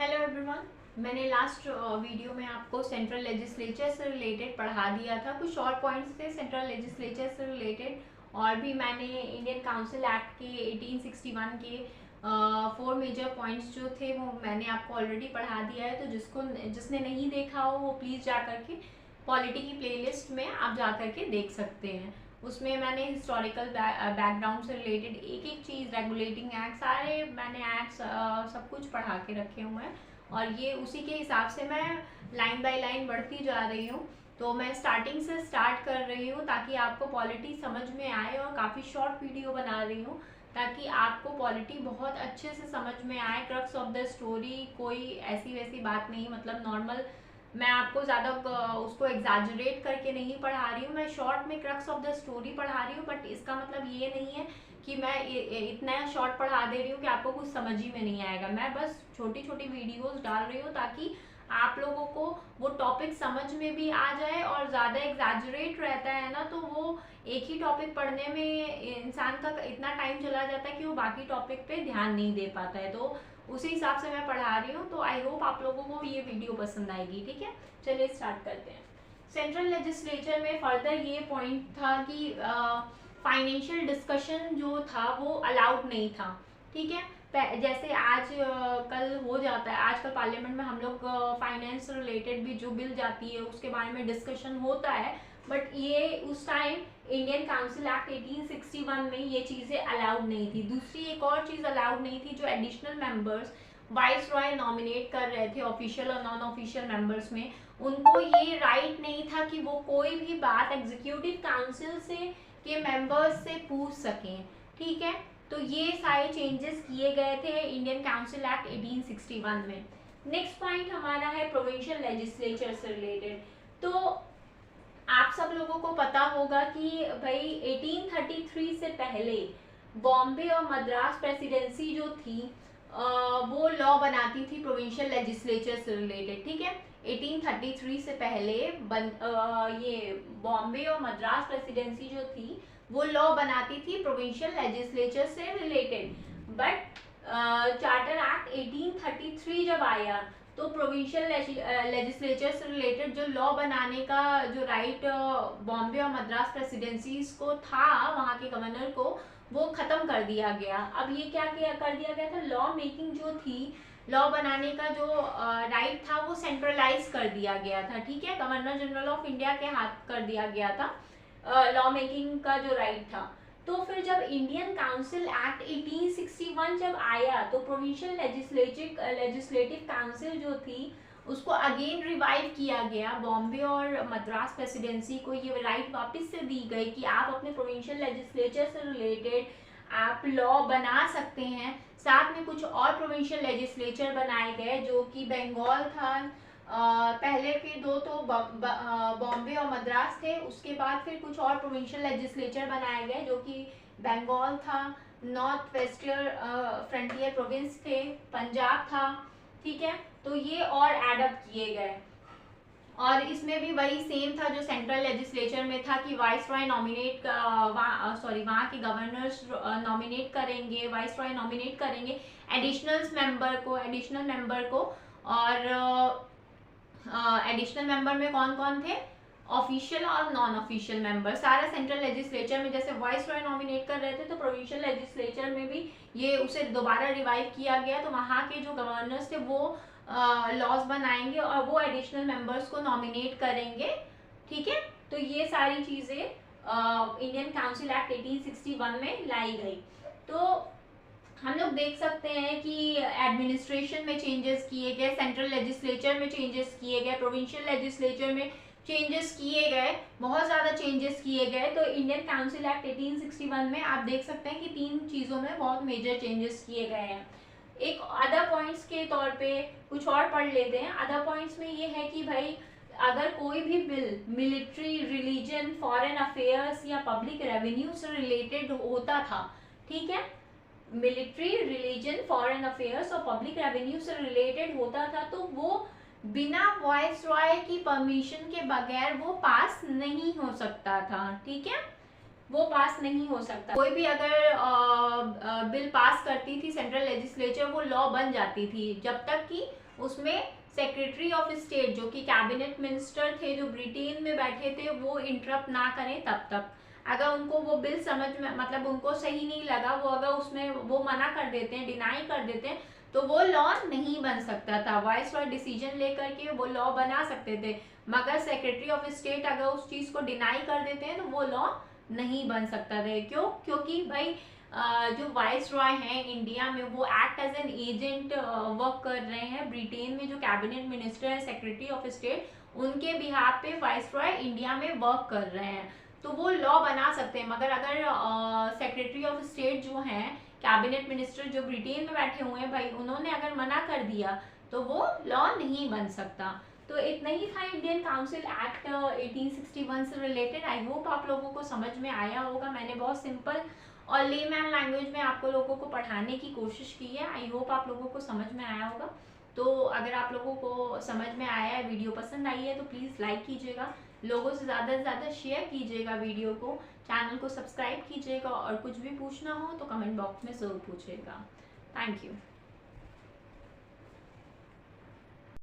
Hello everyone. मैंने last video में आपको सेंट्रल लेजिस्लेचर से रिलेटेड पढ़ा दिया था। कुछ और पॉइंट्स थे सेंट्रल लेजिस्लेचर से रिलेटेड, और भी मैंने इंडियन काउंसिल एक्ट के 1861 के 4 मेजर पॉइंट्स जो थे वो मैंने आपको ऑलरेडी पढ़ा दिया है। तो जिसने नहीं देखा हो वो प्लीज़ जा कर के पॉलिटी की प्लेलिस्ट में आप जा कर के देख सकते हैं। उसमें मैंने हिस्टोरिकल बैकग्राउंड से रिलेटेड एक एक चीज़, रेगुलेटिंग एक्ट, सारे मैंने एक्ट्स सब कुछ पढ़ा के रखे हुए हैं, और ये उसी के हिसाब से मैं लाइन बाय लाइन बढ़ती जा रही हूँ। तो मैं स्टार्टिंग से स्टार्ट कर रही हूँ ताकि आपको पॉलिटी समझ में आए, और काफ़ी शॉर्ट वीडियो बना रही हूँ ताकि आपको पॉलिटी बहुत अच्छे से समझ में आए। क्रक्स ऑफ द स्टोरी, कोई ऐसी वैसी बात नहीं, मतलब नॉर्मल। मैं आपको ज़्यादा उसको एग्जैजरेट करके नहीं पढ़ा रही हूँ, मैं शॉर्ट में क्रक्स ऑफ द स्टोरी पढ़ा रही हूँ। बट इसका मतलब ये नहीं है कि मैं इतना शॉर्ट पढ़ा दे रही हूँ कि आपको कुछ समझ ही में नहीं आएगा। मैं बस छोटी छोटी वीडियोस डाल रही हूँ ताकि आप लोगों को वो टॉपिक समझ में भी आ जाए। और ज़्यादा एग्जैजरेट रहता है ना, तो वो एक ही टॉपिक पढ़ने में इंसान का इतना टाइम चला जाता है कि वो बाकी टॉपिक पे ध्यान नहीं दे पाता है। तो उसी हिसाब से मैं पढ़ा रही हूँ। तो आई होप आप लोगों को ये वीडियो पसंद आएगी। ठीक है, चलिए स्टार्ट करते हैं। सेंट्रल लेजिस्लेचर में फर्दर ये पॉइंट था कि फाइनेंशियल डिस्कशन जो था वो अलाउड नहीं था। ठीक है, जैसे आज कल हो जाता है, आजकल पार्लियामेंट में हम लोग फाइनेंस रिलेटेड भी जो बिल जाती है उसके बारे में डिस्कशन होता है। बट ये उस टाइम इंडियन काउंसिल एक्ट 1861 में ये चीज़ें अलाउड नहीं थी। दूसरी एक और चीज़ अलाउड नहीं थी, जो additional members vice Roy nominate कर रहे थे ऑफिशियल और नॉन ऑफिशियल मेंबर्स में, उनको ये राइट नहीं था कि वो कोई भी बात एग्जीक्यूटिव काउंसिल से के मेंबर्स से पूछ सकें। ठीक है, तो ये सारे चेंजेस किए गए थे इंडियन काउंसिल एक्ट 1861 में। नेक्स्ट पॉइंट हमारा है प्रोविंशियल लेजिस्लेचर से रिलेटेड। तो आप सब लोगों को पता होगा कि भाई 1833 से पहले बॉम्बे और मद्रास प्रेसिडेंसी जो थी वो लॉ बनाती थी प्रोविंशियल लेजिस्लेचर से रिलेटेड। ठीक है, 1833 से पहले ये बॉम्बे और मद्रास प्रेसिडेंसी जो थी वो लॉ बनाती थी प्रोविंशियल लेजिस्लेचर से रिलेटेड। बट चार्टर एक्ट 1833 जब आया तो प्रोविंशियल लेजिस्लेचर से रिलेटेड जो लॉ बनाने का जो राइट बॉम्बे और मद्रास प्रेसिडेंसीज को था, वहाँ के गवर्नर को, वो खत्म कर दिया गया। अब ये क्या कर दिया गया था, लॉ मेकिंग जो थी, लॉ बनाने का जो राइट था वो सेंट्रलाइज कर दिया गया था। ठीक है, गवर्नर जनरल ऑफ इंडिया के हाथ कर दिया गया था लॉ मेकिंग का जो राइट था। तो फिर जब इंडियन काउंसिल एक्ट 1861 जब आया तो प्रोविंशियल लेजिस्लेटिव काउंसिल जो थी उसको अगेन रिवाइव किया गया। बॉम्बे और मद्रास प्रेसिडेंसी को ये राइट वापस से दी गई कि आप अपने प्रोविंशियल लेजिस्लेचर से रिलेटेड आप लॉ बना सकते हैं। साथ में कुछ और प्रोविंशियल लेजिस्लेचर बनाए गए, जो कि बंगाल था। पहले के दो तो बॉम्बे और मद्रास थे, उसके बाद फिर कुछ और प्रोविंशियल लेजिस्लेचर बनाए गए, जो कि बंगाल था, नॉर्थ वेस्टर्न फ्रंटियर प्रोविंस थे, पंजाब था। ठीक है, तो ये और एडअप किए गए। और इसमें भी वही सेम था जो सेंट्रल लेजिस्लेचर में था कि वाइस रॉय नॉमिनेट वहाँ के गवर्नर्स नॉमिनेट करेंगे, वाइस रॉय नॉमिनेट करेंगे एडिशनल मेंबर को। और एडिशनल मेंबर में कौन कौन थे, ऑफिशियल और नॉन ऑफिशियल मेंबर। सारा सेंट्रल लेजिस्लेचर में जैसे वाइस रॉय नॉमिनेट कर रहे थे, तो प्रोविंशियल लेजिस्लेचर में भी ये उसे दोबारा रिवाइव किया गया। तो वहाँ के जो गवर्नर्स थे वो लॉज बनाएंगे और वो एडिशनल मेंबर्स को नॉमिनेट करेंगे। ठीक है, तो ये सारी चीज़ें इंडियन काउंसिल एक्ट 1861 में लाई गई। तो हम लोग देख सकते हैं कि एडमिनिस्ट्रेशन में चेंजेस किए गए, सेंट्रल लेजिस्लेचर में चेंजेस किए गए, प्रोविंशियल लेजिस्लेचर में चेंजेस किए गए, बहुत ज़्यादा चेंजेस किए गए। तो इंडियन काउंसिल एक्ट 1861 में आप देख सकते हैं कि 3 चीज़ों में बहुत मेजर चेंजेस किए गए हैं। एक अदर पॉइंट्स के तौर पे कुछ और पढ़ लेते हैं। अदर पॉइंट्स में ये है कि भाई अगर कोई भी bill military, religion, foreign affairs या पब्लिक रेवेन्यू से रिलेटेड होता था, ठीक है, मिलिट्री, रिलीजन, फॉरेन अफेयर्स और पब्लिक रेवेन्यू से रिलेटेड होता था, तो वो बिना वॉइस रॉय की परमिशन के बगैर वो पास नहीं हो सकता था। ठीक है, वो पास नहीं हो सकता। कोई भी अगर बिल पास करती थी सेंट्रल लेजिस्लेचर, वो लॉ बन जाती थी जब तक कि उसमें सेक्रेटरी ऑफ स्टेट जो कि कैबिनेट मिनिस्टर थे जो ब्रिटेन में बैठे थे वो इंटरप्ट ना करें तब तक। अगर उनको वो बिल समझ में मतलब उनको सही नहीं लगा, वो अगर उसमें वो मना कर देते हैं, डिनाई कर देते हैं, तो वो लॉ नहीं बन सकता था। वाइसरॉय डिसीजन लेकर के वो लॉ बना सकते थे, मगर सेक्रेटरी ऑफ स्टेट अगर उस चीज को डिनाई कर देते हैं तो वो लॉ नहीं बन सकता था। क्यों? क्योंकि भाई जो वाइसरॉय हैं इंडिया में वो act as an agent work कर रहे हैं। ब्रिटेन में जो कैबिनेट मिनिस्टर है, सेक्रेटरी ऑफ स्टेट, उनके बिहाफ पे वाइसरॉय इंडिया में वर्क कर रहे हैं, तो वो लॉ बना सकते हैं। मगर अगर सेक्रेटरी ऑफ स्टेट जो हैं, कैबिनेट मिनिस्टर जो ब्रिटेन में बैठे हुए हैं, भाई उन्होंने अगर मना कर दिया तो वो लॉ नहीं बन सकता। तो इतना ही था इंडियन काउंसिल एक्ट 1861 से रिलेटेड। आई होप आप लोगों को समझ में आया होगा। मैंने बहुत सिंपल और लेमैन लैंग्वेज में आपको लोगों को पढ़ाने की कोशिश की है। आई होप आप लोगों को समझ में आया होगा। तो अगर आप लोगों को समझ में आया है, वीडियो पसंद आई है, तो प्लीज़ लाइक कीजिएगा, लोगों से ज़्यादा शेयर कीजिएगा वीडियो को, चैनल को सब्सक्राइब कीजिएगा, और कुछ भी पूछना हो तो कमेंट बॉक्स में ज़रूर पूछिएगा। Thank you.